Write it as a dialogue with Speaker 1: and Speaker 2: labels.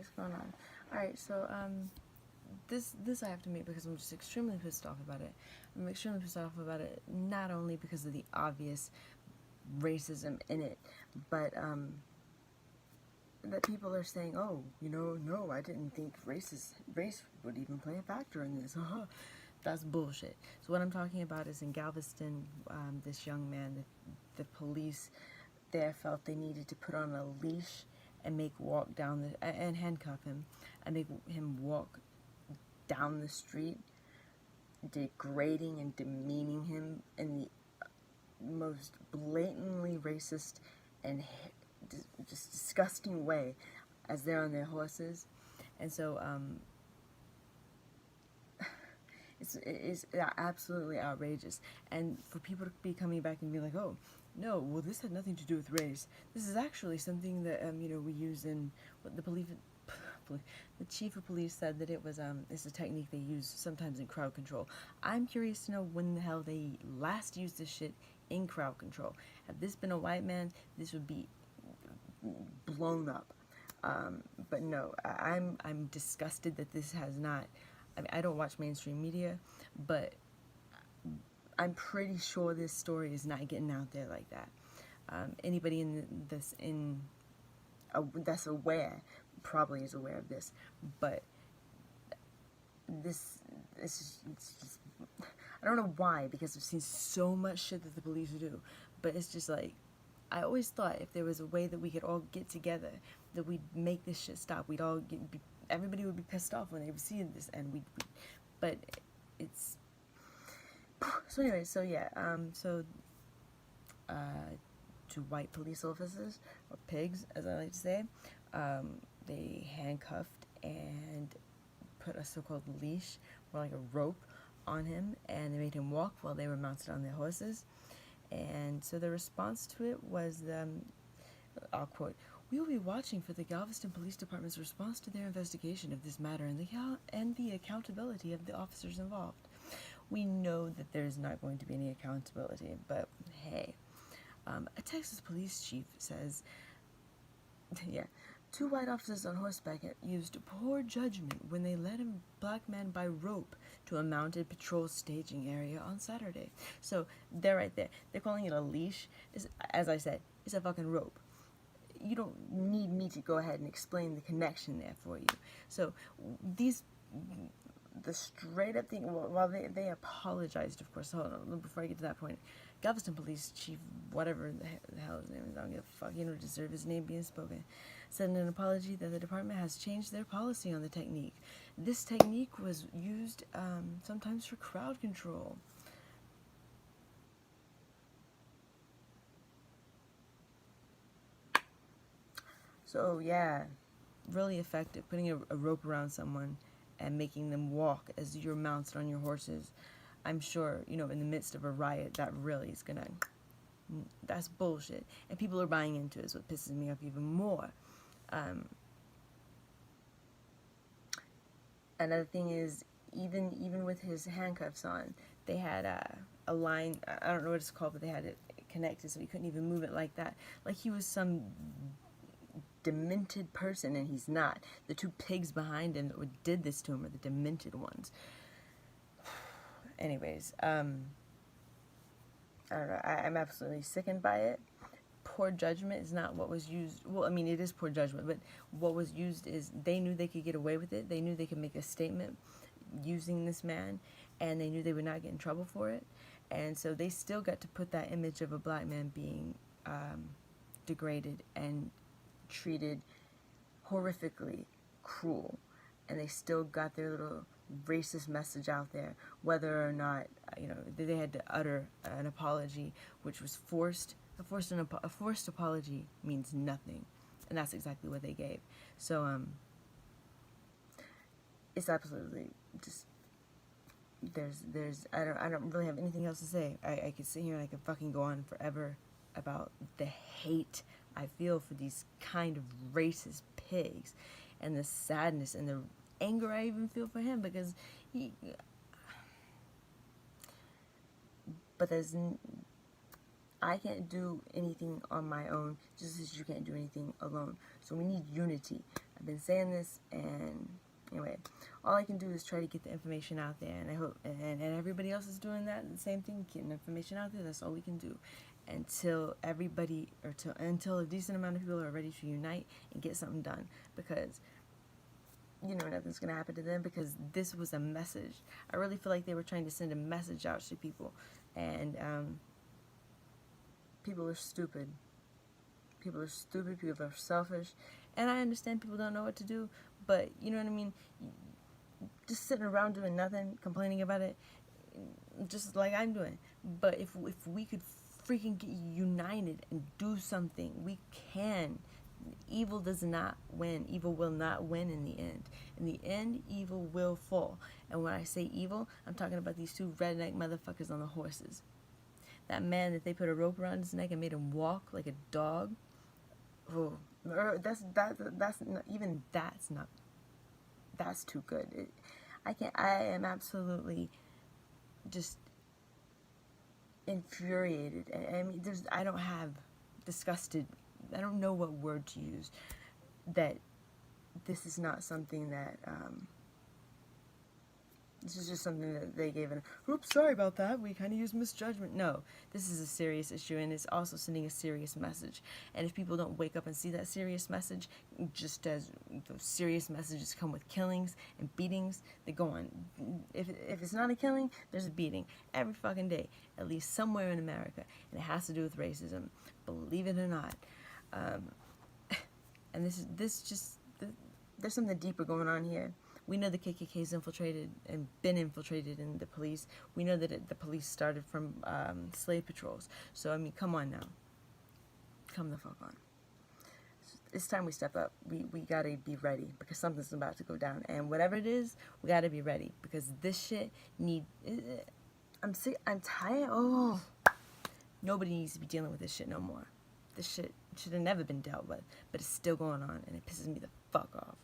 Speaker 1: what's going on? Alright, so, this I have to make because I'm just extremely pissed off about it. I'm extremely pissed off about it, not only because of the obvious racism in it, but, that people are saying, oh, no, I didn't think race would even play a factor in this. That's bullshit. So what I'm talking about is in Galveston, this young man, the police there felt they needed to put on a leash and and handcuff him and make him walk down the street, degrading and demeaning him in the most blatantly racist and just disgusting way as they're on their horses. And so it's absolutely outrageous. And for people to be coming back and be like, oh, no, well, this had nothing to do with race. This is actually something that, we use in what the chief of police said that it was, it's a technique they use sometimes in crowd control. I'm curious to know when the hell they last used this shit in crowd control. Had this been a white man, this would be blown up. But no, I'm disgusted that this has not, I don't watch mainstream media, but I'm pretty sure this story is not getting out there like that. Anybody that's aware probably is aware of this, but it's just, I don't know why, because I've seen so much shit that the police do, but it's just like, I always thought if there was a way that we could all get together, that we'd make this shit stop. We'd all everybody would be pissed off when they would see this, and but it's, so anyway, so yeah, to white police officers, or pigs, as I like to say, they handcuffed and put a so-called leash, or like a rope, on him, and they made him walk while they were mounted on their horses. And so the response to it was, I'll quote, "We will be watching for the Galveston Police Department's response to their investigation of this matter and the accountability of the officers involved." We know that there's not going to be any accountability, but hey. A Texas police chief says, yeah, 2 white officers on horseback used poor judgment when they led a black man by rope to a mounted patrol staging area on Saturday. So they're right there. They're calling it a leash. As I said, it's a fucking rope. You don't need me to go ahead and explain the connection there for you. So the straight up thing, while they apologized, of course, hold on, before I get to that point, Galveston Police Chief, whatever the hell his name is, I don't give a fuck, you don't deserve his name being spoken, said in an apology that the department has changed their policy on the technique. This technique was used sometimes for crowd control. So yeah, really effective, putting a rope around someone and making them walk as you're mounted on your horses. I'm sure, in the midst of a riot, that really is gonna, that's bullshit. And people are buying into it, is what pisses me off even more. Another thing is, even with his handcuffs on, they had a line, I don't know what it's called, but they had it connected so he couldn't even move it like that. Like he was some demented person, and he's not. The 2 pigs behind him that did this to him are the demented ones. Anyways, I don't know, I'm absolutely sickened by it. Poor judgment is not what was used. Well, I mean, it is poor judgment, but what was used is they knew they could get away with it. They knew they could make a statement using this man, and they knew they would not get in trouble for it. And so they still got to put that image of a black man being degraded and treated horrifically cruel, and they still got their little racist message out there, whether or not they had to utter an apology, which was forced. A forced apology means nothing, and that's exactly what they gave. So it's absolutely just, I don't really have anything else to say. I could sit here and I could fucking go on forever about the hate I feel for these kind of racist pigs, and the sadness and the anger I even feel for him, because I can't do anything on my own, just as you can't do anything alone. So we need unity. I've been saying this, and anyway, all I can do is try to get the information out there, and I hope, and everybody else is doing that, the same thing, getting information out there. That's all we can do until everybody, or until a decent amount of people are ready to unite and get something done, because nothing's going to happen to them, because this was a message. I really feel like they were trying to send a message out to people, and people are stupid. People are stupid, people are selfish, and I understand people don't know what to do, but you know what I mean? Just sitting around doing nothing, complaining about it, just like I'm doing. But if we could freaking get united and do something, we can. Evil does not win. Evil will not win in the end. In the end, evil will fall. And when I say evil, I'm talking about these two redneck motherfuckers on the horses. That man that they put a rope around his neck and made him walk like a dog. Oh, that's too good. I am absolutely just infuriated. I mean, I don't have disgusted. I don't know what word to use. That this is not something that, this is just something that they gave an, oops, sorry about that, we kind of used misjudgment. No, this is a serious issue, and it's also sending a serious message. And if people don't wake up and see that serious message, just as those serious messages come with killings and beatings, they go on. If it's not a killing, there's a beating every fucking day, at least somewhere in America, and it has to do with racism, believe it or not. And there's something deeper going on here. We know the KKK's infiltrated and been infiltrated in the police. We know that the police started from slave patrols. So, I mean, come on now. Come the fuck on. It's time we step up. We gotta be ready, because something's about to go down. And whatever it is, we gotta be ready, because this shit I'm sick. I'm tired. Oh. Nobody needs to be dealing with this shit no more. This shit should have never been dealt with, but it's still going on, and it pisses me the fuck off.